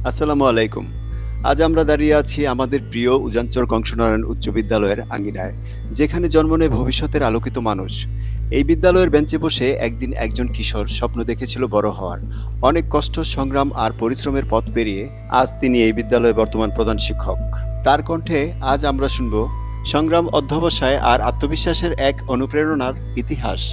আসসালামু আলাইকুম। আজ আমরা দাঁড়িয়ে আছি আমাদের প্রিয় উজানচর কংসনারায়ণ উচ্চ বিদ্যালয়ের আঙিনায়, যেখানে জন্ম নেয় ভবিষ্যতের আলোকিত মানুষ। এই বিদ্যালয়ের বেঞ্চে বসে একদিন একজন কিশোর স্বপ্ন দেখেছিল বড় হওয়ার। অনেক কষ্ট, সংগ্রাম আর পরিশ্রমের পথ পেরিয়ে আজ তিনি এই বিদ্যালয়ের বর্তমান প্রধান শিক্ষক। তার কণ্ঠে আজ আমরা শুনব সংগ্রাম, অধ্যবসায় আর আত্মবিশ্বাসের এক অনুপ্রেরণার ইতিহাস।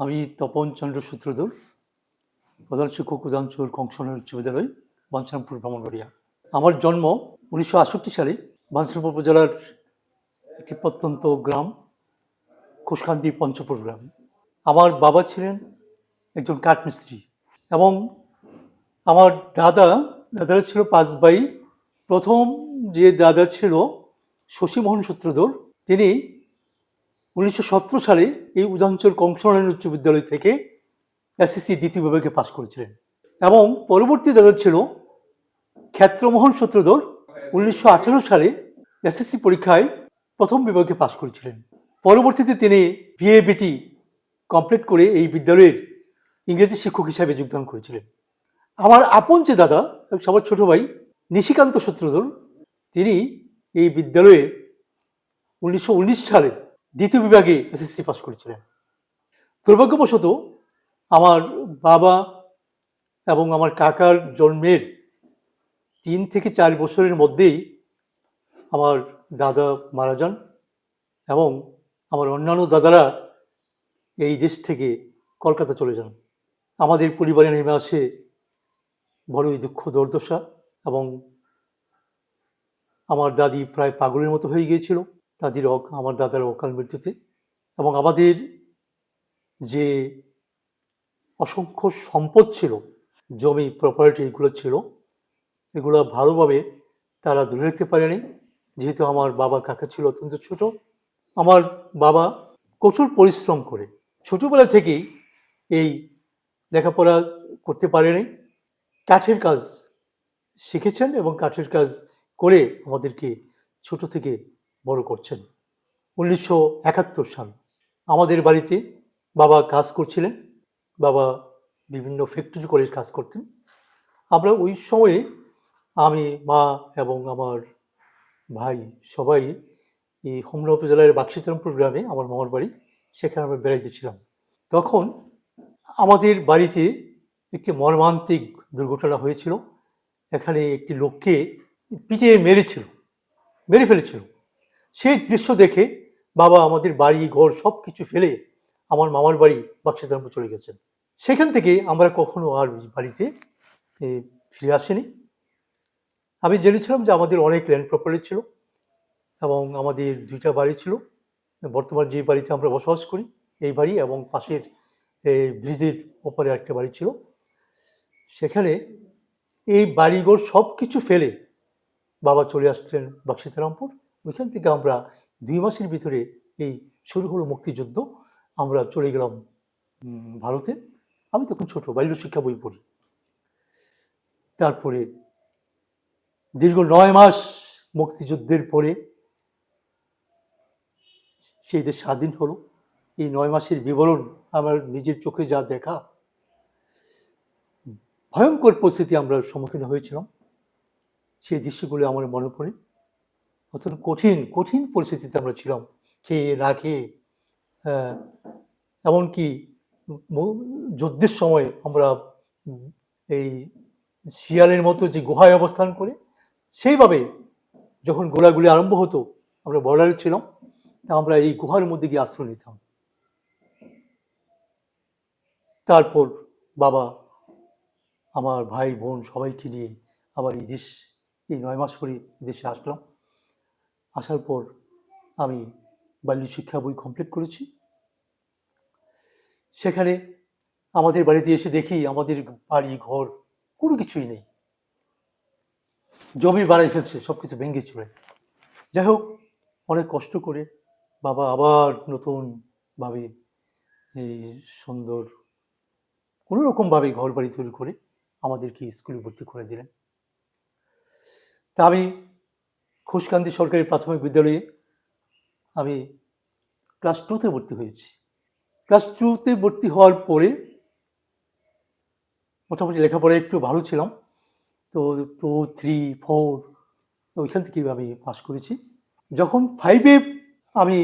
আমি তপন চন্দ্র সূত্রধর, প্রধান শিক্ষক উজানচর কংসনারায়ণ উচ্চ বিদ্যালয়, বাঞ্ছারামপুর, ব্রাহ্মণবাড়িয়া। আমার জন্ম 1968 সালে বাঞ্ছারামপুর উপজেলার একটি প্রত্যন্ত গ্রাম খুশকান্দি পঞ্চপুর গ্রাম। আমার বাবা ছিলেন একজন কাঠমিস্ত্রি এবং আমার দাদারা ছিল 5 ভাই। প্রথম যে দাদা ছিল শশীমোহন সূত্রধর, তিনি 1917 সালে এই উজানচর কংসনারায়ণ উচ্চ বিদ্যালয় থেকে এসএসসি দ্বিতীয় বিভাগে পাশ করেছিলেন এবং পরবর্তী দাদা ছিল ক্ষেত্রমোহন সূত্রধর, 1918 সালে এসএসসি পরীক্ষায় প্রথম বিভাগে পাশ করেছিলেন। পরবর্তীতে তিনি বিএ/বিটি কমপ্লিট করে এই বিদ্যালয়ের ইংরেজি শিক্ষক হিসাবে যোগদান করেছিলেন। আমার আপন যে দাদা, সবার ছোট ভাই নিশিকান্ত সূত্রধর, তিনি এই বিদ্যালয়ে 1919 সালে দ্বিতীয় বিভাগে এসএসসি পাশ করেছিলেন। দুর্ভাগ্যবশত আমার বাবা এবং আমার কাকার জন্মের 3 থেকে 4 বছরের মধ্যেই আমার দাদা মারা যান এবং আমার অন্যান্য দাদারা এই দেশ থেকে কলকাতা চলে যান। আমাদের পরিবারে নেমে আসে বড়ই দুঃখ দুর্দশা এবং আমার দাদি প্রায় পাগলের মতো হয়ে গিয়েছিল আমার দাদার অকাল মৃত্যুতে। এবং আমাদের যে অসংখ্য সম্পদ ছিল, জমি প্রপার্টি এগুলো ছিল, এগুলো ভালোভাবে তারা ধরে রাখতে পারেনি, যেহেতু আমার বাবা কাকা ছিল অত্যন্ত ছোট। আমার বাবা কঠোর পরিশ্রম করে ছোটবেলা থেকেই এই লেখাপড়া করতে পারেনি, কাঠের কাজ শিখেছেন এবং কাঠের কাজ করে আমাদেরকে ছোট থেকে বড় করছেন। 1971 সাল আমাদের বাড়িতে বাবা কাজ করছিলেন। বাবা বিভিন্ন ফ্যাক্টরি করে কাজ করতেন। আমরা ওই সময়ে আমি, মা এবং আমার ভাই সবাই এই হোমনা উপজেলার বাক্সিতরামপুর গ্রামে আমার মামার বাড়ি, সেখানে আমরা বেড়াইতে ছিলাম। তখন আমাদের বাড়িতে একটি মর্মান্তিক দুর্ঘটনা হয়েছিল। এখানে একটি লোককে পিটিয়ে মেরে ফেলেছিল। সেই দৃশ্য দেখে বাবা আমাদের বাড়ি ঘর সব কিছু ফেলে আমার মামার বাড়ি বাক্সিতরামপুর চলে গেছেন। সেখান থেকে আমরা কখনো আর বাড়িতে ফিরে আসিনি। আমি জেনেছিলাম যে আমাদের অনেক ল্যান্ড প্রপার্টি ছিল এবং আমাদের 2টা বাড়ি ছিল। বর্তমান যে বাড়িতে আমরা বসবাস করি এই বাড়ি এবং পাশের ব্রিজের ওপরে একটা বাড়ি ছিল। সেখানে এই বাড়িঘর সব কিছু ফেলে বাবা চলে আসলেন বাক্সিতরামপুর। ওইখান থেকে আমরা 2 মাসের ভিতরে এই শুরু হলো মুক্তিযুদ্ধ। আমরা চলে গেলাম ভারতে। আমি তখন ছোট, বাল্য শিক্ষা বই পড়ি। তারপরে দীর্ঘ 9 মাস মুক্তিযুদ্ধের পরে সেই দেশ স্বাধীন হলো। এই 9 মাসের বিবরণ আমার নিজের চোখে যা দেখা, ভয়ঙ্কর পরিস্থিতি আমরা সম্মুখীন হয়েছিলাম, সেই দৃশ্যগুলো আমার মনে পড়ে। অত্যন্ত কঠিন পরিস্থিতিতে আমরা ছিলাম, খেয়ে না খেয়ে। এমনকি যুদ্ধের সময় আমরা এই শিয়ালের মতো যে গুহায় অবস্থান করে, সেইভাবে যখন গোলাগুলি আরম্ভ হতো, আমরা বর্ডারে ছিলাম, আমরা এই গুহার মধ্যে গিয়ে আশ্রয় নিতাম। তারপর বাবা আমার ভাই বোন সবাইকে নিয়ে আবার এই 9 মাস পরে দেশে আসলাম। আসার পর আমি বাল্য শিক্ষা বই কমপ্লিট করেছি। সেখানে আমাদের বাড়িতে এসে দেখি আমাদের বাড়ি ঘর কোনো কিছুই নেই, জমি বাড়াই ফেলছে, সবকিছু ভেঙে চলে। যাই হোক, অনেক কষ্ট করে বাবা আবার নতুনভাবে এই সুন্দর কোনো রকমভাবে ঘর বাড়ি তৈরি করে আমাদেরকে স্কুলে ভর্তি করে দিলেন। তা আমি ঘোষকান্দি সরকারি প্রাথমিক বিদ্যালয়ে আমি ক্লাস 2-তে ভর্তি হয়েছি। ক্লাস 2-তে ভর্তি হওয়ার পরে মোটামুটি লেখাপড়ায় একটু ভালো ছিলাম, তো 2, 3, 4 ওইখান থেকেই আমি পাস করেছি। যখন 5-এ আমি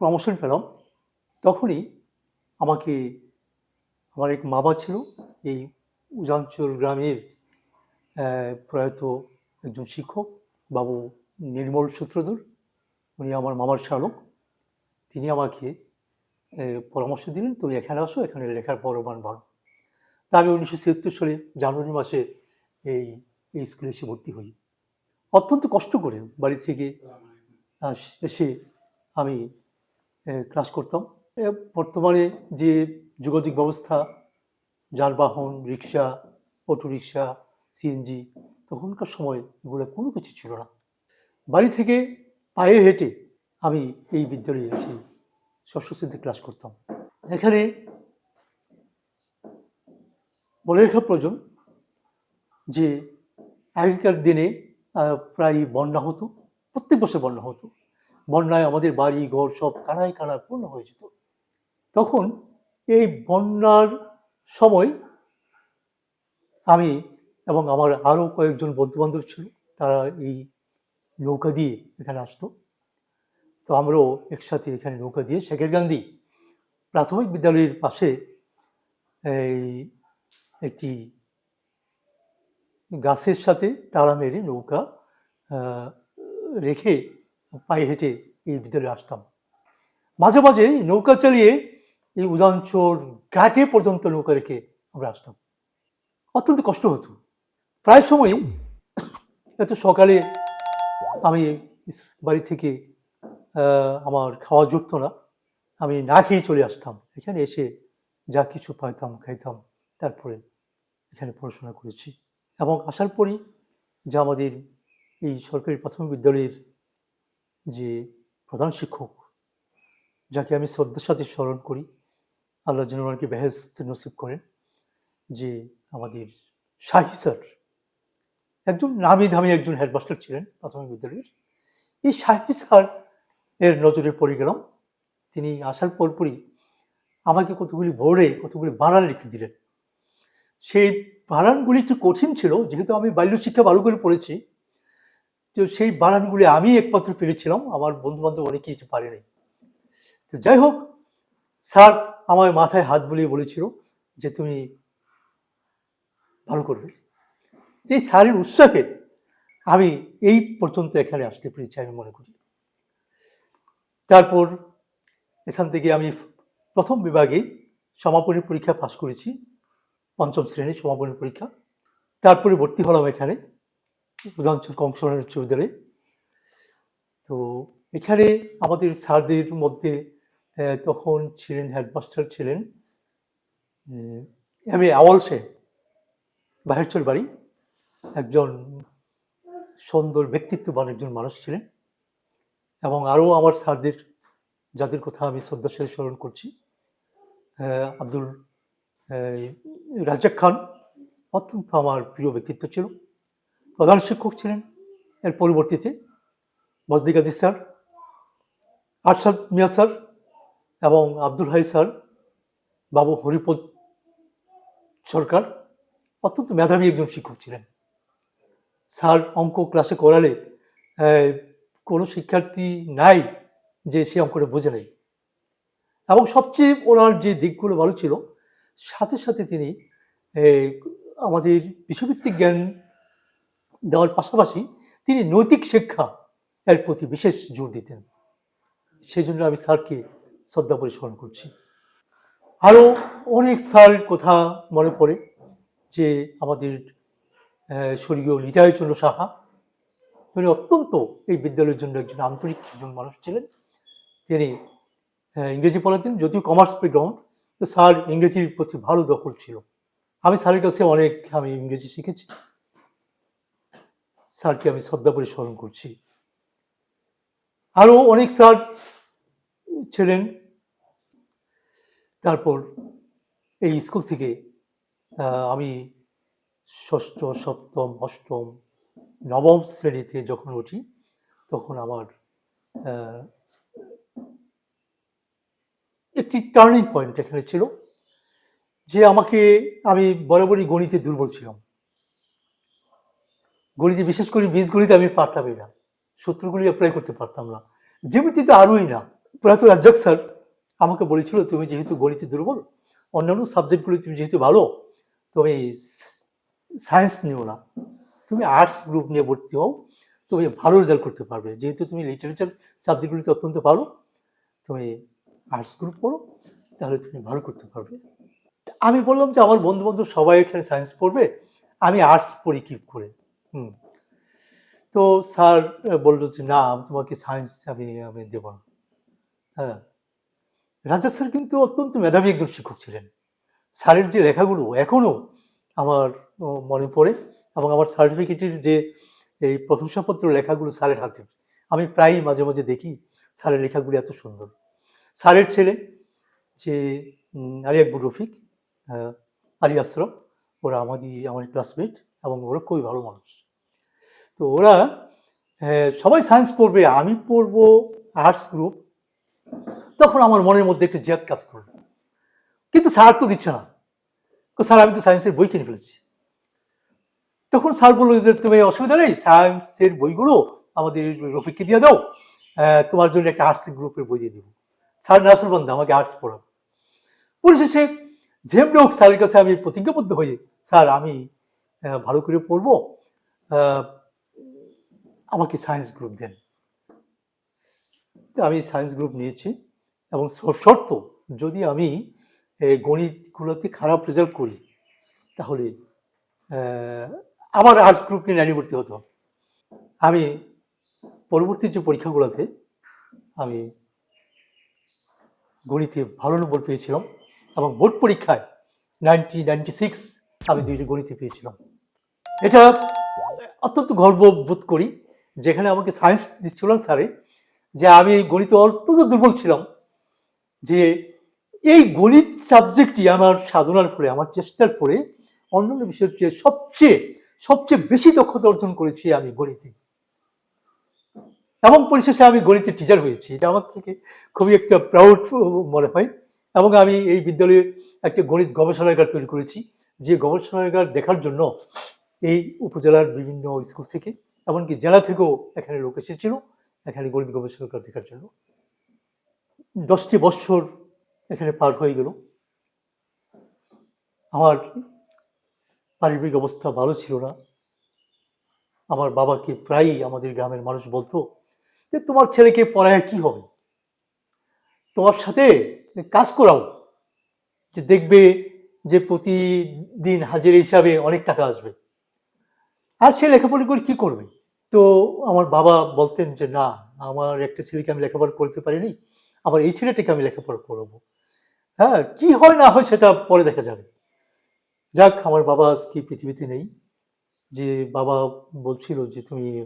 প্রমোশন পেলাম, তখনই আমাকে আমার এক মামা ছিল, এই উজানচর গ্রামের প্রয়াত একজন শিক্ষক বাবু নির্মল সূত্রধর, উনি আমার মামার শালক। তিনি আমাকে পরামর্শ দিলেন, তুমি এখানে আসো, এখানে লেখার পরমান ভালো। তা আমি 1976 সালে জানুয়ারি মাসে এই এই স্কুলে এসে ভর্তি হই। অত্যন্ত কষ্ট করে বাড়ি থেকে এসে আমি ক্লাস করতাম। বর্তমানে যে যোগাযোগ ব্যবস্থা, যানবাহন, রিক্সা, অটোরিক্সা, সিএনজি, তখনকার সময় এগুলো কোনো কিছু ছিল না। বাড়ি থেকে পায়ে হেঁটে আমি এই বিদ্যালয়ে এসে ষষ্ঠ শ্রেণীতে ক্লাস করতাম। এখানে বলে রাখা প্রয়োজন যে আগেকার দিনে প্রায় বন্যা হতো, প্রত্যেক বছর বন্যা হতো। বন্যায় আমাদের বাড়ি ঘর সব কানায় কানায় পূর্ণ হয়ে যেত। তখন এই বন্যার সময় আমি এবং আমার আরও কয়েকজন বন্ধুবান্ধব ছিল, তারা এই নৌকা দিয়ে এখানে আসতো। তো আমরাও একসাথে এখানে নৌকা দিয়ে শেখেরগান্ধী প্রাথমিক বিদ্যালয়ের পাশে এই একটি গাছের সাথে তালা মেরে নৌকা রেখে পায়ে হেঁটে এই বিদ্যালয়ে আসতাম। মাঝে মাঝে নৌকা চালিয়ে এই উজানচর ঘাটে পর্যন্ত নৌকা রেখে আমরা আসতাম। অত্যন্ত কষ্ট হতো। প্রায় সময়ই এত সকালে আমি বাড়ি থেকে আমার খাওয়া জুটতো না, আমি না খেয়ে চলে আসতাম। এখানে এসে যা কিছু পাইতাম খাইতাম, তারপরে এখানে পড়াশোনা করেছি। এবং আসার পরই যা আমাদের এই সরকারি প্রাথমিক বিদ্যালয়ের যে প্রধান শিক্ষক, যাকে আমি শ্রদ্ধার সাথে স্মরণ করি, আল্লাহ যেন ওনাকে বেহেশত নসিব করেন, যে আমাদের শাহী স্যার, একজন নামি দামি একজন হেডমাস্টার ছিলেন প্রাথমিক বিদ্যালয়ের। এই শাহী স্যার এর নজরে পড়ে গেলাম। তিনি আসার পরপরই আমাকে কতগুলি বোর্ডে কতগুলি বানান লিখতে দিলেন। সেই বানানগুলি একটু কঠিন ছিল, যেহেতু আমি বাল্য শিক্ষা ভালো করে পড়েছি, তো সেই বানানগুলি আমি একমাত্র পেরেছিলাম, আমার বন্ধু বান্ধব অনেকে কিছু পারেনি। তো যাই হোক, স্যার আমার মাথায় হাত বুলিয়ে বলেছিল যে তুমি ভালো করবে। যে স্যারের উৎসাহে আমি এই পর্যন্ত এখানে আসতে পেরেছি আমি মনে করি। তারপর এখান থেকে আমি প্রথম বিভাগে সমাপনী পরীক্ষা পাশ করেছি, 5ম শ্রেণীর সমাপনী পরীক্ষা। তারপরে ভর্তি হলাম এখানে উজানচর কংসনারায়ণ উচ্চ বিদ্যালয়ে। তো এখানে আমাদের স্যারদের মধ্যে তখন ছিলেন, হেডমাস্টার ছিলেন এম.এ. আওয়াল শেখ, বাহেরচর বাড়ি, একজন সুন্দর ব্যক্তিত্ববান একজন মানুষ ছিলেন। এবং আরও আমার স্যারদের যাদের কথা আমি শ্রদ্ধার সাথে স্মরণ করছি, আব্দুল রাজ্জাক খান অত্যন্ত আমার প্রিয় ব্যক্তিত্ব ছিল, প্রধান শিক্ষক ছিলেন। এর পরবর্তীতে মজদি কাদি স্যার, আরশাদ মিয়া স্যার এবং আব্দুল হাই স্যার, বাবু হরিপদ সরকার অত্যন্ত মেধাবী একজন শিক্ষক ছিলেন। স্যার অঙ্ক ক্লাসে করালে কোনো শিক্ষার্থী নাই যে সে অঙ্কটা বোঝে নাই। এবং সবচেয়ে ওনার যে দিকগুলো ভালো ছিল, সাথে সাথে তিনি আমাদের বিষয়ভিত্তিক জ্ঞান দেওয়ার পাশাপাশি তিনি নৈতিক শিক্ষা এর প্রতি বিশেষ জোর দিতেন। সেই জন্য আমি স্যারকে শ্রদ্ধা করে স্মরণ করছি। আরও অনেক স্যারের কথা মনে পড়ে, যে আমাদের স্বর্গীয় নিতাইচন্দ্র সাহা, তিনি অত্যন্ত এই বিদ্যালয়ের জন্য একজন আন্তরিক একজন মানুষ ছিলেন। তিনি ইংরেজি পড়াতেন, যদিও কমার্স ব্যাকগ্রাউন্ড, তো স্যার ইংরেজির প্রতি ভালো দখল ছিল। আমি স্যারের কাছে অনেক আমি ইংরেজি শিখেছি। স্যারকে আমি শ্রদ্ধা করে স্মরণ করছি। আরও অনেক স্যার ছিলেন। তারপর এই স্কুল থেকে আমি ষষ্ঠ, সপ্তম, অষ্টম নবম শ্রেণীতে যখন উঠি তখন আমার আহ, একটি টার্নিং পয়েন্ট এখানে ছিল যে আমি বরাবরই গণিতে দুর্বল ছিলাম। গণিতে বিশেষ করে বীজগণিত আমি পারতামই না, সূত্রগুলি অ্যাপ্লাই করতে পারতাম না, জ্যামিতি তো আরোই না। প্রয়াত রাজ্জাক স্যার আমাকে বলেছিল, তুমি যেহেতু গণিতে দুর্বল, অন্যান্য সাবজেক্টগুলি তুমি যেহেতু ভালো, তুমি সায়েন্স নিও না, তুমি আর্টস গ্রুপ নিয়ে ভর্তি হও, তুমি ভালো রেজাল্ট করতে পারবে। যেহেতু তুমি লিটারেচার সাবজেক্টগুলিতে অত্যন্ত ভালো, তুমি আর্টস গ্রুপ পড়ো, তাহলে তুমি ভালো করতে পারবে। আমি বললাম যে আমার বন্ধু বান্ধব সবাই এখানে সায়েন্স পড়বে, আমি আর্টস পড়ি কি করে। হুম তো স্যার বললো যে না, তোমাকে সায়েন্স আমি আমি দেবো না। হ্যাঁ, রাজা স্যার কিন্তু অত্যন্ত মেধাবী একজন শিক্ষক ছিলেন। স্যারের যে লেখাগুলো এখনো আমার মনে পড়ে, এবং আমার সার্টিফিকেটের যে এই প্রশংসাপত্র লেখাগুলো স্যারের হাতে আমি প্রায়ই মাঝে মাঝে দেখি। স্যারের লেখাগুলো এত সুন্দর। স্যারের ছেলে যে আলী আকবর রফিক, আলী আশরাফ, ওরা আমার ক্লাসমেট, এবং ওরা খুবই ভালো মানুষ। তো ওরা সবাই সায়েন্স পড়বে, আমি পড়বো আর্টস গ্রুপ। তখন আমার মনের মধ্যে একটু জেদ কাজ করলো, কিন্তু স্যার তো দিচ্ছে না। স্যার আমি তো সায়েন্সের বই কিনে ফেলেছি। তখন স্যার বললো যে তুমি অসুবিধা নেই, সায়েন্সের বইগুলো আমাদের রফিককে দিয়ে দাও, তোমার জন্য একটা আর্টস গ্রুপের বই দিয়ে দিব। স্যার নাসরবান্দা আমাকে আর্টস পড়াবে। পরিশেষে যেমনি হোক স্যারের কাছে আমি প্রতিজ্ঞাবদ্ধ হয়ে, স্যার আমি ভালো করে পড়বো, আমাকে সায়েন্স গ্রুপ দেন। আমি সায়েন্স গ্রুপ নিয়েছি, এবং শর্ত যদি আমি গণিতগুলোতে খারাপ রেজাল্ট করি তাহলে আমার আর্টস গ্রুপ নিয়ে লাইনে ভর্তি হতো। আমি পরবর্তী যে পরীক্ষাগুলোতে আমি গণিতে ভালো নম্বর পেয়েছিলাম, এবং বোর্ড পরীক্ষায় 96 আমি 2টি গণিতে পেয়েছিলাম। এটা অত্যন্ত গর্ববোধ করি, যেখানে আমাকে সায়েন্স দিচ্ছিলাম স্যারে, যে আমি গণিতে অত্যন্ত দুর্বল ছিলাম, যে এই গণিত সাবজেক্টটি আমার সাধনার ফলে, আমার চেষ্টার ফলে অন্যান্য বিষয়ের চেয়ে সবচেয়ে বেশি দক্ষতা অর্জন করেছি আমি গণিতে, এবং পরিশেষে আমি গণিতের টিচার হয়েছি। এটা আমার থেকে খুবই একটা প্রাউড মনে হয়। এবং আমি এই বিদ্যালয়ে একটা গণিত গবেষণাগার তৈরি করেছি, যে গবেষণাগার দেখার জন্য এই উপজেলার বিভিন্ন স্কুল থেকে, এমনকি জেলা থেকেও এখানে লোক এসেছিল এখানে গণিত গবেষণাগার দেখার জন্য। 10টি বৎসর এখানে পার হয়ে গেল। আমার পারিবারিক অবস্থা ভালো ছিল না। আমার বাবাকে প্রায়ই আমাদের গ্রামের মানুষ বলতো যে তোমার ছেলেকে পড়ায় কি হবে, তোমার সাথে কাজ করাও, যে দেখবে যে প্রতিদিন হাজিরা হিসাবে অনেক টাকা আসবে, আর সে লেখাপড়া করে কি করবে। তো আমার বাবা বলতেন যে না, আমার একটা ছেলেকে আমি লেখাপড়া করতে পারিনি, আবার এই ছেলেটাকে আমি লেখাপড়া করবো। হ্যাঁ, কি হয় না হয় সেটা পরে দেখা যাবে। যাক, আমার বাবা আজকে পৃথিবীতে নেই, যে বাবা বলছিল যে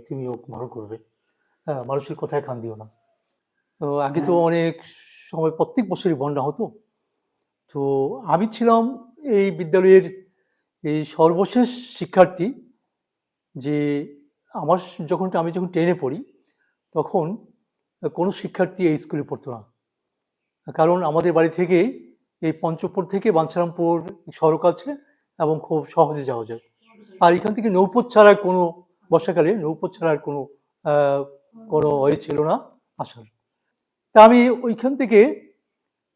তুমিও ভালো করবে, হ্যাঁ, মানুষের কথায় কান দিও না। তো আগে তো অনেক সময় প্রত্যেক বছরই বন্যা হতো। তো আমি ছিলাম এই বিদ্যালয়ের এই সর্বশেষ শিক্ষার্থী, যে আমি যখন 10-এ পড়ি তখন কোনো শিক্ষার্থী এই স্কুলে পড়তো না, কারণ আমাদের বাড়ি থেকে এই পঞ্চপুর থেকে বাঞ্ছারামপুর সড়ক আছে, এবং খুব সহজে যাওয়া যায়। আর এখান থেকে নৌপথ ছাড়া কোনো, বর্ষাকালে নৌপথ ছাড়া আর কোনো ওয়ে ছিল না আসার। তা আমি ওইখান থেকে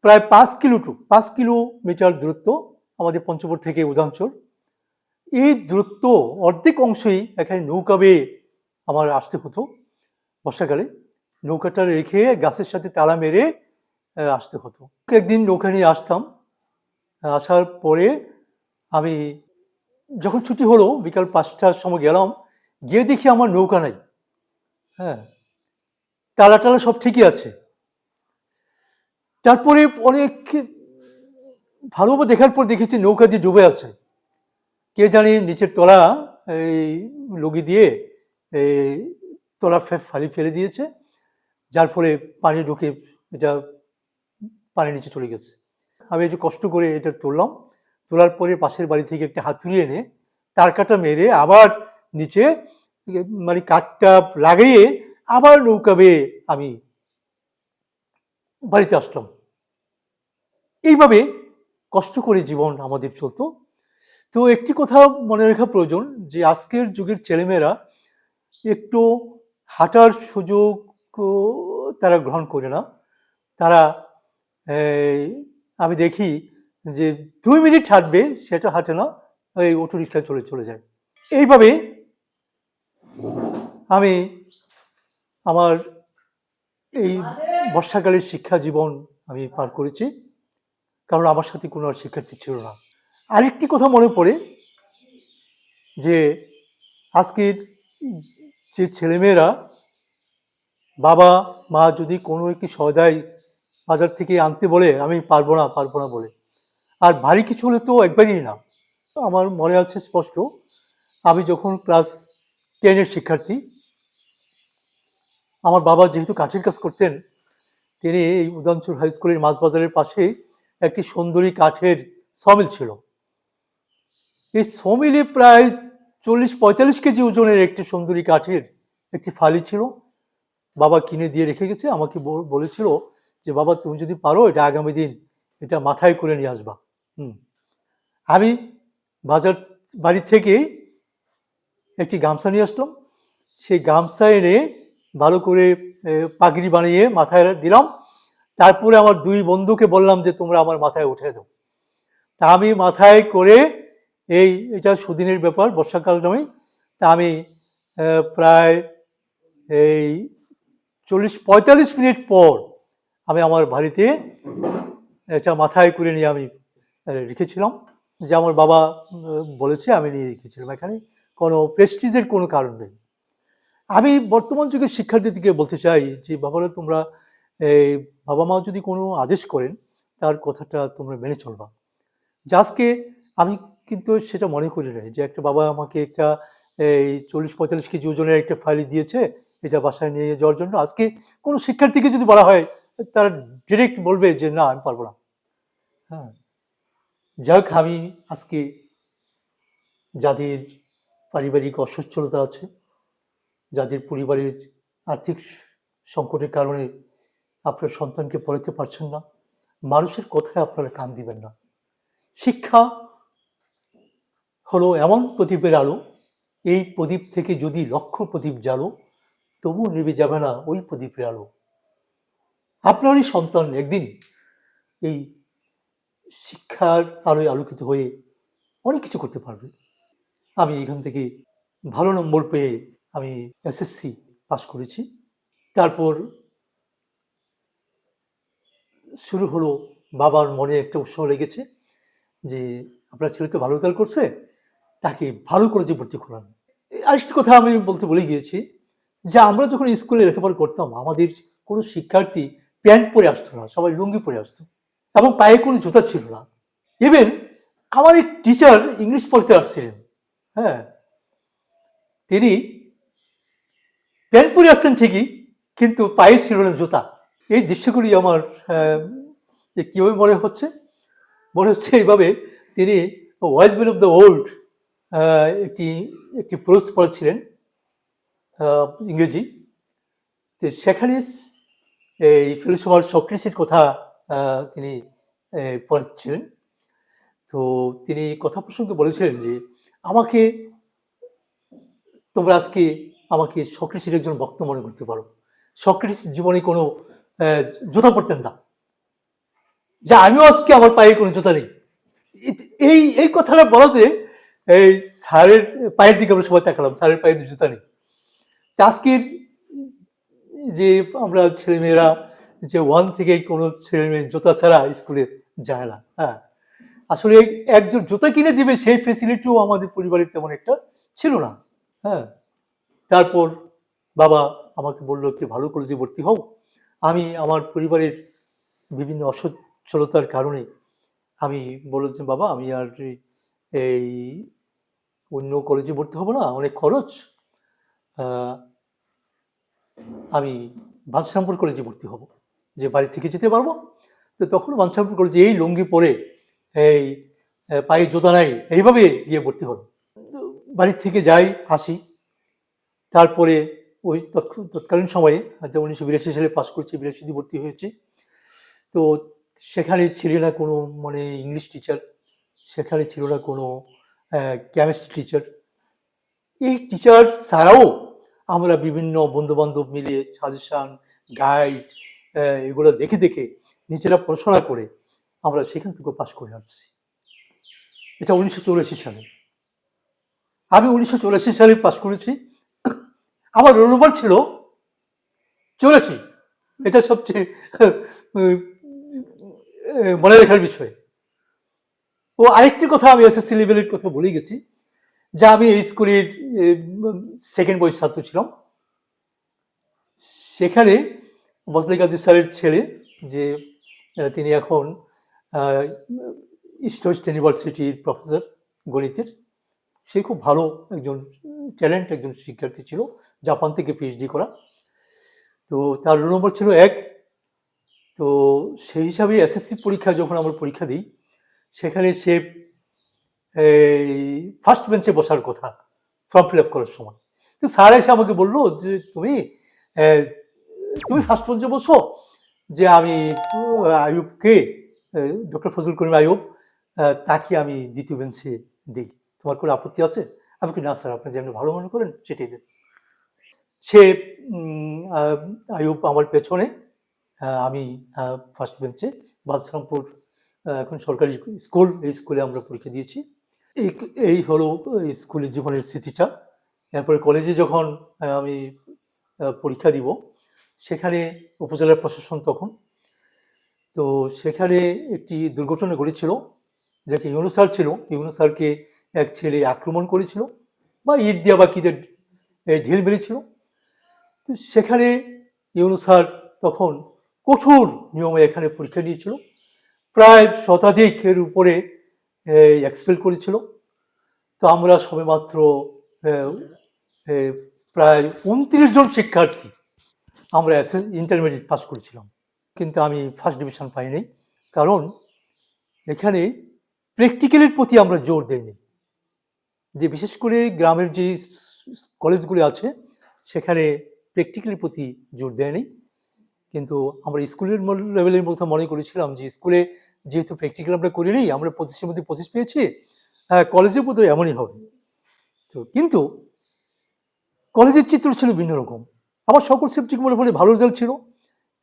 প্রায় 5 কিলোমিটার দূরত্ব আমাদের পঞ্চপুর থেকে উদাঞ্চল, এই দূরত্ব অর্ধেক অংশই এখানে নৌকা বেয়ে আমার আসতে হতো। বর্ষাকালে নৌকাটা রেখে গাছের সাথে তালা মেরে আসতে হতো। একদিন নৌকা নিয়ে আসতাম, আসার পরে আমি যখন ছুটি হলো বিকাল 5টার সময় গেলাম, গিয়ে দেখি আমার নৌকা নাই। হ্যাঁ, তালা টালা সব ঠিকই আছে। তারপরে অনেক ভালোভাবে দেখার পর দেখেছি নৌকা দিয়ে ডুবে আছে, কে জানি নিচের তলা এই লগি দিয়ে তলা ফেলে দিয়েছে, যার ফলে পানি ঢুকে এটা পানির নিচে চলে গেছে। আমি একটু কষ্ট করে এটা তুললাম, তোলার পরে পাশের বাড়ি থেকে একটা হাতুড়ি এনে তার কাটা মেরে আবার নিচে মানে কাঠটা লাগিয়ে আবার নৌকা বেয়ে আমি বাড়িতে আসলাম। এইভাবে কষ্ট করে জীবন আমাদের চলতো। তো একটি কথা মনে রাখা প্রয়োজন যে আজকের যুগের ছেলেমেয়েরা একটু হাঁটার সুযোগ তারা গ্রহণ করে না। তারা এই, আমি দেখি যে 2 মিনিট হাঁটবে, সেটা হাঁটে না, ওই অটো রিক্সায় চলে চলে যায়। এইভাবে আমি আমার এই বর্ষাকালের শিক্ষা জীবন আমি পার করেছি, কারণ আমার সাথে কোনো আর শিক্ষার্থী ছিল না। আরেকটি কথা মনে পড়ে যে আজকের যে ছেলেমেয়েরা বাবা মা যদি কোনো একটি সওদাই বাজার থেকে আনতে বলে, আমি পারবো না বলে, আর ভারী কিছু হলে তো একবারই না। আমার মনে আছে স্পষ্ট, আমি যখন ক্লাস 10-এর শিক্ষার্থী, আমার বাবা যেহেতু কাঠের কাজ করতেন, তিনি এই উদয়নচর হাই স্কুলের মাছ বাজারের পাশে একটি সুন্দরী কাঠের সমিল ছিল। এই সমিলে প্রায় 40-45 কেজি ওজনের একটি সুন্দরী কাঠের একটি ফালি ছিল। বাবা কিনে দিয়ে রেখে গেছে, আমাকে বলেছিল যে বাবা তুমি যদি পারো এটা আগামী দিন এটা মাথায় করে নিয়ে আসবা। আমি বাড়ি থেকে একটি গামছা নিয়ে আসলাম। সেই গামছা এনে ভালো করে পাগড়ি বানিয়ে মাথায় দিলাম। তারপরে আমার 2 বন্ধুকে বললাম যে তোমরা আমার মাথায় উঠে দাও। তা আমি মাথায় করে, এটা সুদিনের ব্যাপার, বর্ষাকাল নয়, তা আমি প্রায় এই 40-45 মিনিট পর আমি আমার বাড়িতে এটা মাথায় করে নিয়ে আমি রেখেছিলাম, যে আমার বাবা বলেছে আমি নিয়ে রেখেছিলাম। এখানে কোনো প্রেস্টিজের কোনো কারণ নেই। আমি বর্তমান যুগের শিক্ষার্থীদেরকে বলতে চাই যে বাবারা, তোমরা বাবা মা যদি কোনো আদেশ করেন তার কথাটা তোমরা মেনে চলবা। যে আজকে আমি কিন্তু সেটা মনে করি না যে একটা বাবা আমাকে একটা 40-45 কেজি ওজনের একটা ফাইল দিয়েছে এটা বাসায় নিয়ে যাওয়ার জন্য। আজকে কোনো শিক্ষার্থীকে যদি বলা হয় তারা ডিরেক্ট বলবে যে না আমি পারবো না। হ্যাঁ, যাক, আমি আজকে যাদের পারিবারিক অসচ্ছলতা আছে, যাদের পরিবারের আর্থিক সংকটের কারণে আপনার সন্তানকে পড়াতে পারছেন না, মানুষের কথায় আপনারা কান দিবেন না। শিক্ষা হলো এমন প্রদীপের আলো, এই প্রদীপ থেকে যদি লক্ষ প্রদীপ জ্বালো তবুও নিভে যাবে না ওই প্রদীপের আলো। আপনারই সন্তান একদিন এই শিক্ষার আলোয় আলোকিত হয়ে অনেক কিছু করতে পারবে। আমি এখান থেকে ভালো নম্বর পেয়ে আমি এসএসসি পাস করেছি। তারপর শুরু হলো, বাবার মনে একটা উৎসাহ লেগেছে যে আপনার ছেলে তো ভালো রেজাল্ট করছে, তাকে ভালো কলেজে ভর্তি করান। আরেকটি কথা আমি বলতে ভুলে গিয়েছি যে আমরা যখন স্কুলে লেখাপড়া করতাম, আমাদের কোনো শিক্ষার্থী প্যান্ট পরে আসতো না, সবাই লুঙ্গি পরে আসতো এবং পায়ে কোনো জুতা ছিল না। ইভেন আমার এক টিচার ইংলিশ পড়তে আসছিলেন, হ্যাঁ, তিনি প্যান্ট পরে আসছেন ঠিকই, কিন্তু পায়ে ছিল না জুতা। এই দৃশ্যগুলি আমার কীভাবে মনে হচ্ছে এইভাবে তিনি wise man of the old একটি প্রোজ পড়েছিলেন ইংরেজি। তো সেখানে এই ফিলোসফার সক্রেটিসের কথা তিনি পড়াচ্ছিলেন। তো তিনি কথা প্রসঙ্গে বলেছিলেন যে আমাকে তোমরা আজকে আমাকে সক্রেটিসের একজন বক্তা মনে করতে পারো। সক্রেটিস জীবনে কোনো জুতা পরতেন না, যা আমিও আজকে আমার পায়ে কোনো জুতা নেই। এই কথাটা বলাতে এই স্যারের পায়ের দিকে আমরা সবাই তাকালাম, স্যারের পায়ে জুতা নেই। আজকের যে আমরা ছেলেমেয়েরা যে 1 থেকে কোনো ছেলেমেয়ে জুতা ছাড়া স্কুলে যায় না। হ্যাঁ, আসলে একজন জুতা কিনে দিবে সেই ফেসিলিটিও আমাদের পরিবারে তেমন একটা ছিল না। হ্যাঁ, তারপর বাবা আমাকে বললো একটু ভালো কলেজে ভর্তি হও। আমি আমার পরিবারের বিভিন্ন অসচ্ছলতার কারণে আমি বললাম যে বাবা আমি আর এই অন্য কলেজে ভর্তি হব না, অনেক খরচ, আমি বাদশাহপুর কলেজে ভর্তি হব, যে বাড়ি থেকে যেতে পারবো। তো তখন বাদশাহপুর কলেজে এই লুঙ্গি পরে এই পায়ে জুতা নাই এইভাবে গিয়ে ভর্তি হল। বাড়ি থেকে যাই, আসি, তারপরে ওই তৎকালীন সময়ে 1982 সালে পাশ করছি, 82 ভর্তি হয়েছি। তো সেখানে ছিল না কোনো মানে ইংলিশ টিচার, সেখানে ছিল না কোনো কেমিস্ট্রি টিচার। এই টিচার ছাড়াও আমরা বিভিন্ন বন্ধুবান্ধব মিলে সাজেশন, গাইড এগুলো দেখে দেখে নিজেরা পড়াশোনা করে আমরা সেখান থেকে পাশ করে আসছি। এটা 1984 সালে। আমি 1984 সালে পাশ করেছি। আমার রোল নম্বর ছিল 84। এটা সবচেয়ে মনে রাখার বিষয়। ও আরেকটি কথা আমি এসএসসি লেভেলের কথা বলে গেছি, যে আমি এই স্কুলের সেকেন্ড বয়স ছাত্র ছিলাম। সেখানে মজলে কাদের স্যারের ছেলে, যে তিনি এখন ইস্ট ওয়েস্ট ইউনিভার্সিটির প্রফেসর গণিতের, সে খুব ভালো একজন ট্যালেন্ট একজন শিক্ষার্থী ছিল, জাপান থেকে পিএইচডি করা। তো তার রোল নম্বর ছিল 1। তো সেই হিসাবে এসএসসি পরীক্ষা যখন আমরা পরীক্ষা দিই, সেখানে সে এই ফার্স্ট বেঞ্চে বসার কথা ফর্ম ফিল আপ করার সময়। তো স্যার এসে আমাকে বললো যে তুমি ফার্স্ট বেঞ্চে বসো, যে আমি আইয়ুবকে, ডক্টর ফজলুল করিম আইয়ুব, তাকে আমি দ্বিতীয় বেঞ্চে দিই, তোমার কোনো আপত্তি আছে? আমি কি, না স্যার, আপনি যেমন ভালো মনে করেন সেটাই দেন। সে আইয়ুব আমার পেছনে, আমি ফার্স্ট বেঞ্চে। বাদশাহপুর এখন সরকারি স্কুল, এই স্কুলে আমরা পরীক্ষা দিয়েছি। এই হলো স্কুলের জীবনের স্মৃতিটা। এরপরে কলেজে যখন আমি পরীক্ষা দিব, সেখানে উপজেলা প্রশাসন তখন, তো সেখানে একটি দুর্ঘটনা ঘটেছিল, যাকে ইউনূস স্যার ছিল, ইউনূস স্যারকে এক ছেলে আক্রমণ করেছিল, বা ইট দিয়া বা কিদের ঢিল মেরেছিল। তো সেখানে ইউনূস স্যার তখন কঠোর নিয়মে এখানে পরীক্ষা নিয়েছিল, প্রায় শতাধিকের উপরে এক্সপেল করেছিল। তো আমরা সবেমাত্র প্রায় 29 জন শিক্ষার্থী আমরা ইন্টারমিডিয়েট পাস করেছিলাম, কিন্তু আমি ফার্স্ট ডিভিশন পাইনি, কারণ এখানে প্র্যাকটিক্যালের প্রতি আমরা জোর দেইনি। যে বিশেষ করে গ্রামের যে কলেজগুলি আছে, সেখানে প্র্যাকটিক্যালের প্রতি জোর দেয়নি। কিন্তু আমরা স্কুলের লেভেলের মতো মনে করেছিলাম যে স্কুলে যেহেতু প্র্যাকটিক্যাল আমরা করিনি, আমরা 25-এর মধ্যে 25 পেয়েছি, কলেজের মতো এমনই হবে। তো কিন্তু কলেজের চিত্র ছিল ভিন্ন রকম। আমার সকল সাবজেক্ট মোটামুটি ভালো রেজাল্ট ছিল,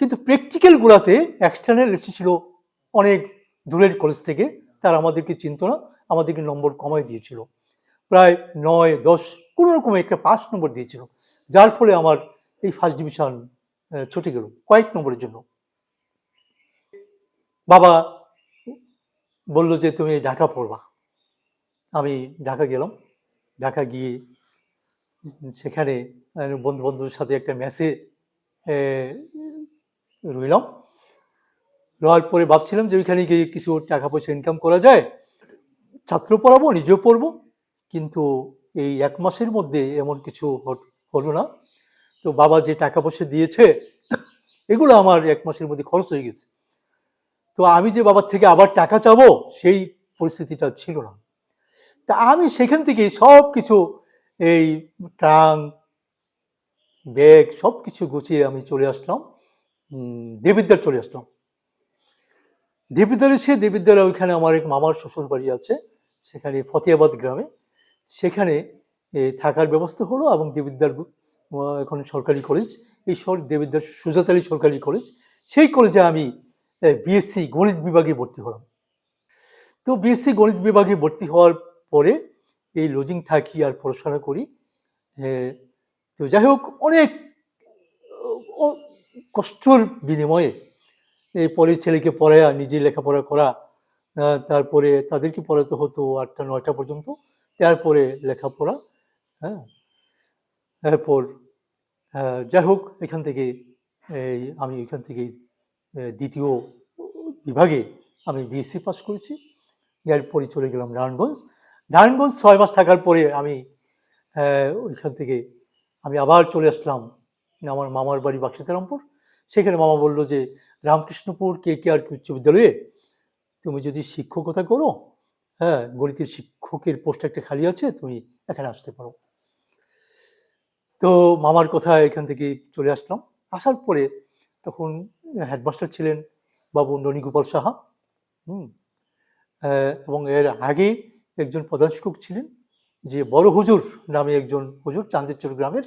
কিন্তু প্র্যাকটিক্যালগুলোতে এক্সটার্নাল এসেছিল অনেক দূরের কলেজ থেকে, তারা আমাদেরকে চিনত না, আমাদেরকে নম্বর কমাই দিয়েছিল, প্রায় 9-10 কোনো রকম একটা 5 নম্বর দিয়েছিল, যার ফলে আমার এই ফার্স্ট ডিভিশন ছুটে গেল কয়েক নম্বরের জন্য। বাবা বলল যে তুমি ঢাকা পড়বা। আমি ঢাকা গেলাম। ঢাকা গিয়ে সেখানে বন্ধু বান্ধবের সাথে একটা মেসে রইলাম। রওয়ার পরে ভাবছিলাম যে ওইখানে গিয়ে কিছু টাকা পয়সা ইনকাম করা যায়, ছাত্র পড়াবো, নিজেও পড়বো। কিন্তু এই 1 মাসের মধ্যে এমন কিছু হলো না। তো বাবা যে টাকা পয়সা দিয়েছে, এগুলো আমার 1 মাসের মধ্যে খরচ হয়ে গেছে। তো আমি যে বাবার থেকে আবার টাকা চাবো, সেই পরিস্থিতিটা ছিল না। তা আমি সেখান থেকে সব কিছু, এই ট্রাঙ্ক, ব্যাগ, সব কিছু গুছিয়ে আমি চলে আসলাম, দেবিদ্বার চলে আসলাম। দেবিদ্বার এসে, দেবিদ্বার ওইখানে আমার এক মামার শ্বশুর বাড়ি আছে, সেখানে ফতেহাবাদ গ্রামে, সেখানে থাকার ব্যবস্থা হলো। এবং দেবিদ্বার এখন সরকারি কলেজ, এই দেবিদ্বার সুজাত আলী সরকারি কলেজ, সেই কলেজে আমি বিএসসি গণিত বিভাগে ভর্তি হলাম। তো বিএসসি গণিত বিভাগে ভর্তি হওয়ার পরে এই লজিং থাকি আর পড়াশোনা করি। তো যাই হোক, অনেক কষ্টর বিনিময়ে এই পরের ছেলেকে পড়ায়া নিজে লেখাপড়া করা, তারপরে তাদেরকে পড়াতে হতো 8টা-9টা পর্যন্ত, তারপরে লেখাপড়া। হ্যাঁ, এরপর যাই হোক, এখান থেকে আমি এখান থেকে দ্বিতীয় বিভাগে আমি বিএসসি পাস করেছি। এরপরে চলে গেলাম নারায়ণগঞ্জ। 6 মাস থাকার পরে আমি ওইখান থেকে আমি আবার চলে আসলাম আমার মামার বাড়ি বাক্সিতারামপুর। সেখানে মামা বলল যে রামকৃষ্ণপুর KKR উচ্চ বিদ্যালয়ে তুমি যদি শিক্ষকতা করো, গণিতের শিক্ষকের পোস্ট একটা খালি আছে, তুমি এখানে আসতে পারো। তো মামার কথায় এখান থেকে চলে আসলাম। আসার পরে তখন হেডমাস্টার ছিলেন বাবু ননীগোপাল সাহা। হুম এবং এর আগে একজন প্রধান শিক্ষক ছিলেন যে বড় হুজুর নামে একজন হুজুর চান্দেরচর গ্রামের।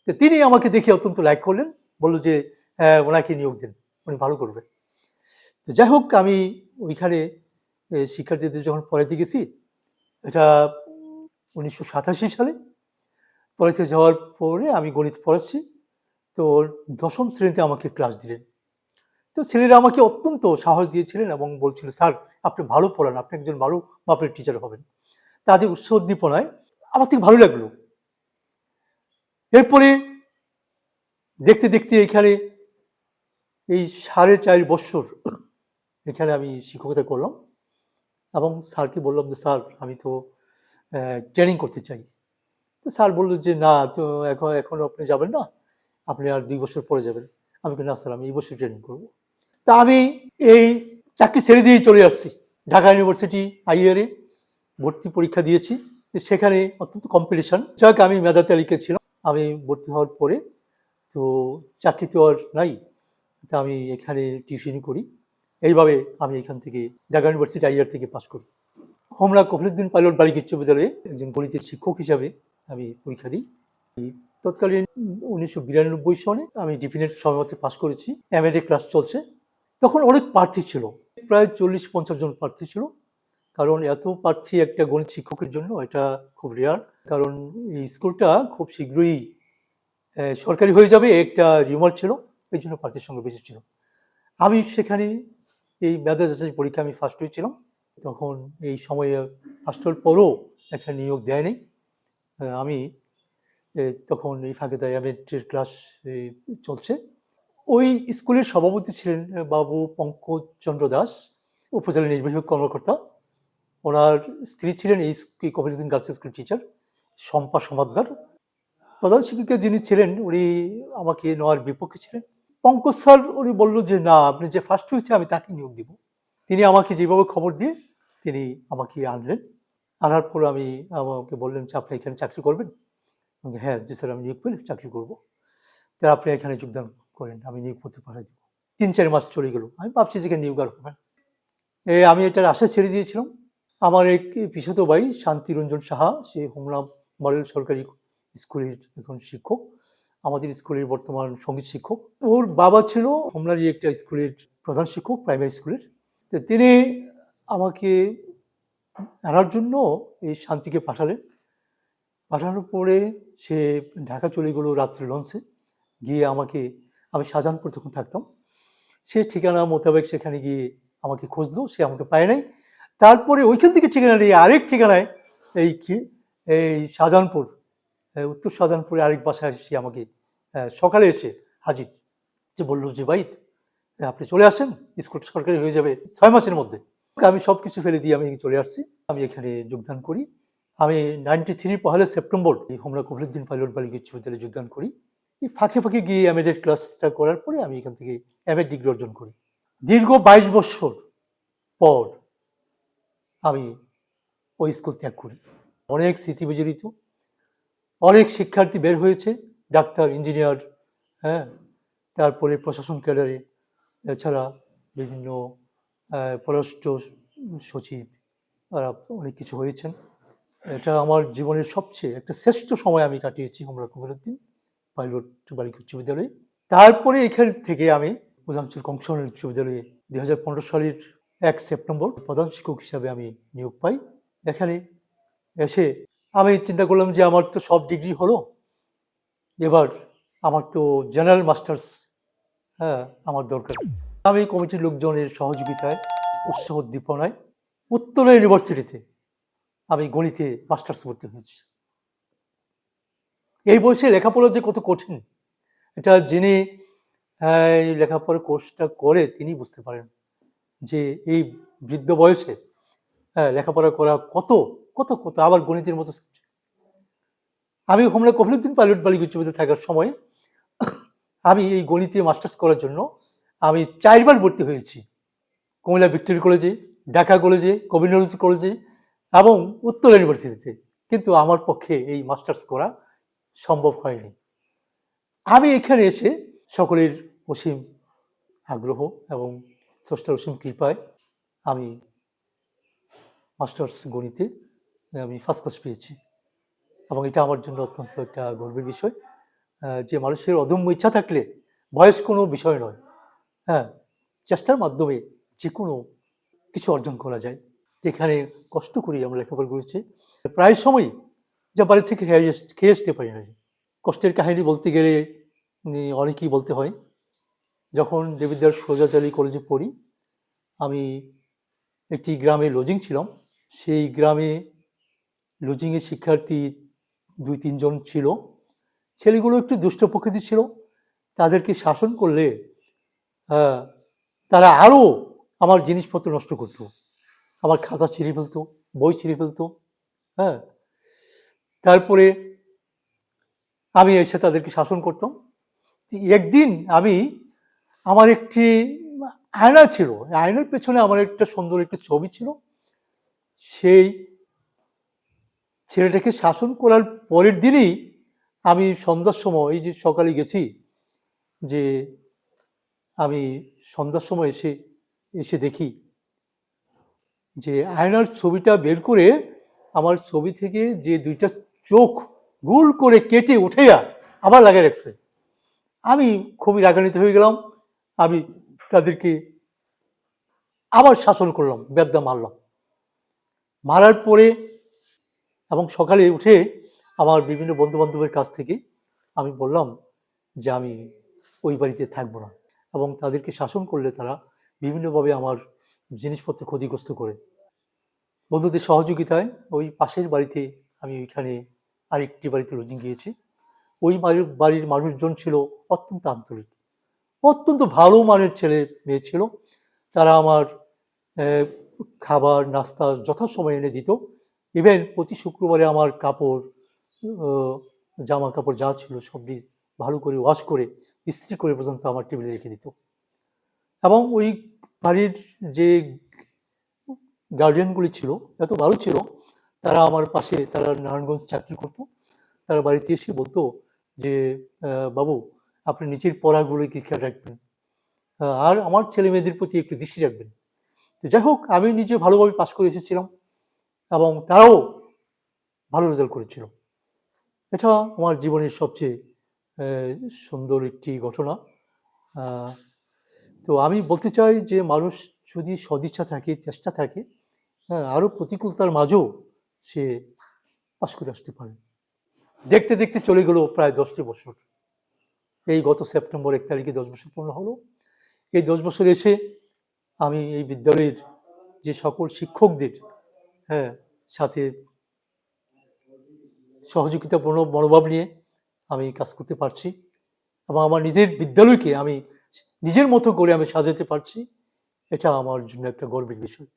তো তিনি আমাকে দেখে অত্যন্ত লাইক করলেন, বলল যে ওনাকে নিয়োগ দিন, উনি ভালো করবেন। তো যাই হোক, আমি ওইখানে শিক্ষার্থীদের যখন পড়াতে গেছি, এটা 1987 সালে পড়াতে যাওয়ার পরে আমি গণিত পড়াচ্ছি। তো 10ম শ্রেণীতে আমাকে ক্লাস দিলেন। তো ছেলেরা আমাকে অত্যন্ত সাহস দিয়েছিলেন এবং বলছিল, স্যার আপনি ভালো পড়ান, আপনি একজন ভালো মাপের টিচার হবেন। তাদের উৎসাহ উদ্দীপনায় আমার থেকে ভালো লাগলো। এরপরে দেখতে দেখতে এখানে এই 4.5 বছর এখানে আমি শিক্ষকতা করলাম এবং স্যারকে বললাম যে স্যার আমি তো ট্রেনিং করতে চাই। তো স্যার বললো যে না, তো এখন আপনি যাবেন না, আপনি আর 2 বছর পরে যাবেন। আমি বলি, না স্যার আমি এই বছর ট্রেনিং করবো। তা আমি এই চাকরি ছেড়ে দিয়েই চলে আসছি ঢাকা ইউনিভার্সিটি আইআরে ভর্তি পরীক্ষা দিয়েছি। তো সেখানে অত্যন্ত কম্পিটিশন, যাক আমি মেধা তালিকায় ছিলাম। আমি ভর্তি হওয়ার পরে তো চাকরি তো আর নাই, তা আমি এখানে টিউশনি করি। এইভাবে আমি এখান থেকে ঢাকা ইউনিভার্সিটি আইআর থেকে পাশ করি। হোমরা কফিলুদ্দিন পাইলট বালিকা উচ্চ বিদ্যালয়ে একজন গণিতের শিক্ষক হিসাবে আমি পরীক্ষা দিই। তৎকালীন 1992 সনে আমি ডিফিনেট সময়মতে পাশ করেছি। এমএডে ক্লাস চলছে। তখন অনেক প্রার্থী ছিল, প্রায় 40-50 জন প্রার্থী ছিল। কারণ এত প্রার্থী একটা গণিত শিক্ষকের জন্য এটা খুব রেয়ার। কারণ এই স্কুলটা খুব শীঘ্রই সরকারি হয়ে যাবে একটা রিউমার ছিল, এই জন্য প্রার্থীর সংখ্যা বেশি ছিল। আমি সেখানে এই মেধা যাচাই পরীক্ষা আমি ফার্স্ট হয়েছিলাম। তখন এই সময়ে ফার্স্ট হওয়ার পরও একটা নিয়োগ দেয়নি। আমি তখন এই ফাঁকে এমএডের ক্লাস চলছে। ওই স্কুলের সভাপতি ছিলেন বাবু পঙ্কজ চন্দ্র দাস, উপজেলা নির্বাহী কর্মকর্তা। ওনার স্ত্রী ছিলেন এই Kafiluddin girls school teacher Shampa Samaddar. প্রধান শিক্ষিকা যিনি ছিলেন উনি আমাকে নেওয়ার বিপক্ষে ছিলেন। পঙ্কজ স্যার উনি বলল যে না, আপনি যে ফার্স্ট হয়েছে আমি তাকে নিয়োগ দিব। তিনি আমাকে যেভাবে খবর দিয়ে তিনি আমাকে আনলেন। আনার পর আমাকে বললেন যে আপনি এখানে চাকরি করবেন। হ্যাঁ জি স্যার, আমি নিয়োগ পেলে চাকরি করবো। তা আপনি এখানে যোগদান করেন, আমি নিয়োগপত্র পাঠাই দেবো। 3-4 মাস চলে গেল, আমি ভাবছি যে নিয়োগ আর হবে না। আমি এটার আশা ছেড়ে দিয়েছিলাম। আমার এক পিসতুতো ভাই শান্তিরঞ্জন সাহা, সে হোমনা মডেল সরকারি স্কুলের এখন শিক্ষক, আমাদের স্কুলের বর্তমান সঙ্গীত শিক্ষক। ওর বাবা ছিল হোমনারই একটা স্কুলের প্রধান শিক্ষক, প্রাইমারি স্কুলের। তো তিনি আমাকে আনার জন্য এই শান্তিকে পাঠালেন। পাঠানোর পরে সে ঢাকা চলে গেল রাত্রে লঞ্চে গিয়ে। আমি শাহজাহানপুর তখন থাকতাম, সে ঠিকানা মোতাবেক সেখানে গিয়ে আমাকে খুঁজলো, সে আমাকে পায় নাই। তারপরে ওইখান থেকে ঠিকানা নিয়ে আরেক ঠিকানায় এই শাহজাহানপুর, উত্তর শাহজাহানপুরে আরেক বাসায় সে আমাকে সকালে এসে হাজির, যে বললো যে ভাই আপনি চলে আসেন, স্কুল সরকারি হয়ে যাবে 6 মাসের মধ্যে। আমি সব কিছু ফেলে দিয়ে আমি চলে আসছি, আমি এখানে যোগদান করি। আমি 93 1 সেপ্টেম্বর এই হোমরা কফিলুদ্দিন পাইলট বালিকা উচ্চ বিদ্যালয়ে যোগদান করি। এই ফাঁকে ফাঁকে গিয়ে এমএডের ক্লাসটা করার পরে আমি এখান থেকে এমএড ডিগ্রি অর্জন করি। দীর্ঘ 22 বছর পর আমি ওই স্কুল ত্যাগ করি। অনেক স্মৃতি বিজড়িত, অনেক শিক্ষার্থী বের হয়েছে, ডাক্তার, ইঞ্জিনিয়ার, হ্যাঁ, তারপরে প্রশাসন ক্যাডারে, এছাড়া বিভিন্ন পররাষ্ট্র সচিব, অনেক কিছু হয়েছেন। এটা আমার জীবনের সবচেয়ে একটা শ্রেষ্ঠ সময় আমি কাটিয়েছি হোমরা কফিলুদ্দিন পাইলট বালিকা উচ্চ বিদ্যালয়ে। তারপরে এখান থেকে আমি উজাঞ্চল কংসনের উচ্চ বিদ্যালয়ে 2015 সালের 1 সেপ্টেম্বর প্রধান শিক্ষক হিসাবে আমি নিয়োগ পাই। এখানে এসে আমি চিন্তা করলাম যে আমার তো সব ডিগ্রি হলো, এবার আমার তো জেনারেল মাস্টার্স আমার দরকার। আমি কমিটির লোকজনের সহযোগিতায়, উৎসাহ উদ্দীপনায় উত্তরা ইউনিভার্সিটিতে আমি গণিতে মাস্টার্স ভর্তি হয়েছি। এই বয়সে লেখাপড়া যে কত কঠিন, এটা যিনি এই লেখাপড়ার কোর্সটা করে তিনি বুঝতে পারেন যে এই বৃদ্ধ বয়সে লেখাপড়া করা কত কত কত, আবার গণিতের মতো। আমি হোমরা কফিলুদ্দিন পাইলট বালিকা উচ্চ বিদ্যালয়ে থাকার সময় আমি এই গণিতে মাস্টার্স করার জন্য আমি 4 বার ভর্তি হয়েছি। কুমিল্লা ভিক্টোরিয়া কলেজে, ঢাকা কলেজে, কবির কলেজে এবং উত্তর ইউনিভার্সিটিতে। কিন্তু আমার পক্ষে এই মাস্টার্স করা সম্ভব হয়নি। আমি এখানে এসে সকলের অসীম আগ্রহ এবং স্রষ্টার অসীম কৃপায় আমি মাস্টার্স গণিতে আমি ফার্স্ট ক্লাস পেয়েছি এবং এটা আমার জন্য অত্যন্ত একটা গর্বের বিষয়। যে মানুষের অদম্য ইচ্ছা থাকলে বয়স কোনো বিষয় নয়। হ্যাঁ, চেষ্টার মাধ্যমে যে কোনো কিছু অর্জন করা যায়। এখানে কষ্ট করি আমরা লেখাপড়া করেছি, প্রায় সময়ই যা বাড়ি থেকে খেয়ে আসতে পারি না। কষ্টের কাহিনী বলতে গেলে অনেকেই বলতে হয়। যখন দেবিদ্বার সোজাচালি কলেজে পড়ি, আমি একটি গ্রামে লজিং ছিলাম। সেই গ্রামে লজিংয়ের শিক্ষার্থী 2-3 জন ছিল। ছেলেগুলো একটু দুষ্ট প্রকৃতির ছিল। তাদেরকে শাসন করলে তারা আরও আমার জিনিসপত্র নষ্ট করতো, আমার খাতা ছিঁড়ে ফেলতো, বই ছিঁড়ে ফেলতো। হ্যাঁ, তারপরে আমি এসে তাদেরকে শাসন করতাম। একদিন আমার একটি আয়না ছিল, আয়নার পেছনে আমার একটা সুন্দর একটা ছবি ছিল। সেই ছেলেটাকে শাসন করার পরের দিনই আমি সন্ধ্যার সময়, এই যে সকালে গেছি, যে আমি সন্ধ্যার সময় এসে দেখি যে আয়নার ছবিটা বের করে আমার ছবি থেকে যে 2টা চোখ গোল করে কেটে উঠেয়া আবার লাগিয়ে রাখছে। আমি খুবই রাগান্বিত হয়ে গেলাম। আমি তাদেরকে আবার শাসন করলাম, বেদ্যা মারলাম। মারার পরে এবং সকালে উঠে আমার বিভিন্ন বন্ধু বান্ধবের কাছ থেকে আমি বললাম যে আমি ওই বাড়িতে থাকবো না, এবং তাদেরকে শাসন করলে তারা বিভিন্নভাবে আমার জিনিসপত্র ক্ষতিগ্রস্ত করে। বন্ধুদের সহযোগিতায় ওই পাশের বাড়িতে আমি ওইখানে আরেকটি বাড়িতে লজিং গিয়েছি। ওই বাড়ির মানুষজন ছিল অত্যন্ত আন্তরিক, অত্যন্ত ভালো মানের ছেলে মেয়ে ছিল। তারা আমার খাবার নাস্তা যথাসময়ে এনে দিত। ইভেন প্রতি শুক্রবারে আমার কাপড়, জামা কাপড় যা ছিল সবটি ভালো করে ওয়াশ করে ইস্ত্রি করে পর্যন্ত আমার টেবিলে রেখে দিত। এবং ওই বাড়ির যে গার্ডিয়ানগুলি ছিল এত ভালো ছিল, তারা আমার পাশে, তারা নারায়ণগঞ্জ চাকরি করতো। তারা বাড়িতে এসে বলতো যে বাবু, আপনি নিজের পড়াগুলোকে খেয়াল রাখবেন আর আমার ছেলে মেয়েদের প্রতি একটু দৃষ্টি রাখবেন। তো যাই হোক, আমি নিজে ভালোভাবে পাশ করে এসেছিলাম এবং তারাও ভালো রেজাল্ট করেছিল। এটা আমার জীবনের সবচেয়ে সুন্দর একটি ঘটনা। তো আমি বলতে চাই যে মানুষ যদি সদিচ্ছা থাকে, চেষ্টা থাকে, আরও প্রতিকূলতার মাঝেও সে পাশ করে আসতে পারে। দেখতে দেখতে চলে গেল প্রায় 10টি বছর। এই গত সেপ্টেম্বর 1 তারিখে 10 বছর পূর্ণ হলো। এই 10 বছর এসে আমি এই বিদ্যালয়ের যে সকল শিক্ষকদের সাথে সহযোগিতাপূর্ণ মনোভাব নিয়ে আমি কাজ করতে পারছি এবং আমার নিজের বিদ্যালয়কে আমি নিজের মতো করে আমি সাজাতে পারছি। এটা আমার জন্য একটা গর্বের বিষয়।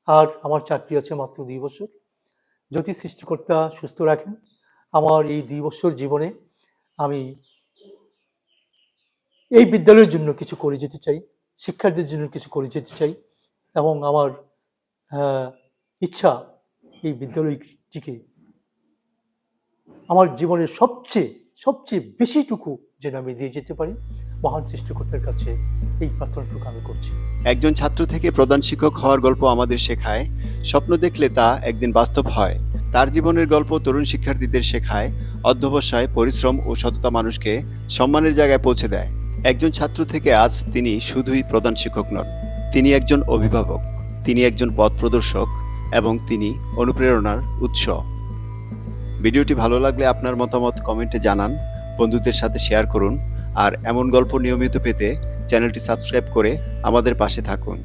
আর আমার চাকরি আছে মাত্র 2 বছর। যদি সৃষ্টিকর্তা সুস্থ রাখেন, আমার এই 2 বছর জীবনে আমি এই বিদ্যালয়ের জন্য কিছু করে যেতে চাই, শিক্ষার্থীদের জন্য কিছু করে যেতে চাই এবং আমার ইচ্ছা এই বিদ্যালয়টিকে আমার জীবনের সবচেয়ে বেশিটুকু যেন আমি দিয়ে যেতে পারি। মহান সৃষ্টিকর্তার কাছে এই প্রার্থনাটুকু আমি করছি। একজন ছাত্র থেকে প্রধান শিক্ষক হওয়ার গল্প আমাদের শেখায় স্বপ্ন দেখলে তা একদিন বাস্তব হয়। তার জীবনের গল্প তরুণ শিক্ষার্থীদের শেখায় অধ্যবসায়, পরিশ্রম ও সততা মানুষকে সম্মানের জায়গায় পৌঁছে দেয়। একজন ছাত্র থেকে আজ তিনি শুধুই প্রধান শিক্ষক নন, তিনি একজন অভিভাবক, তিনি একজন পথ প্রদর্শক এবং তিনি অনুপ্রেরণার উৎস। ভিডিওটি ভালো লাগলে আপনার মতামত কমেন্টে জানান, বন্ধুদের সাথে শেয়ার করুন আর এমন গল্প নিয়মিত পেতে চ্যানেলটি সাবস্ক্রাইব করে আমাদের পাশে থাকুন।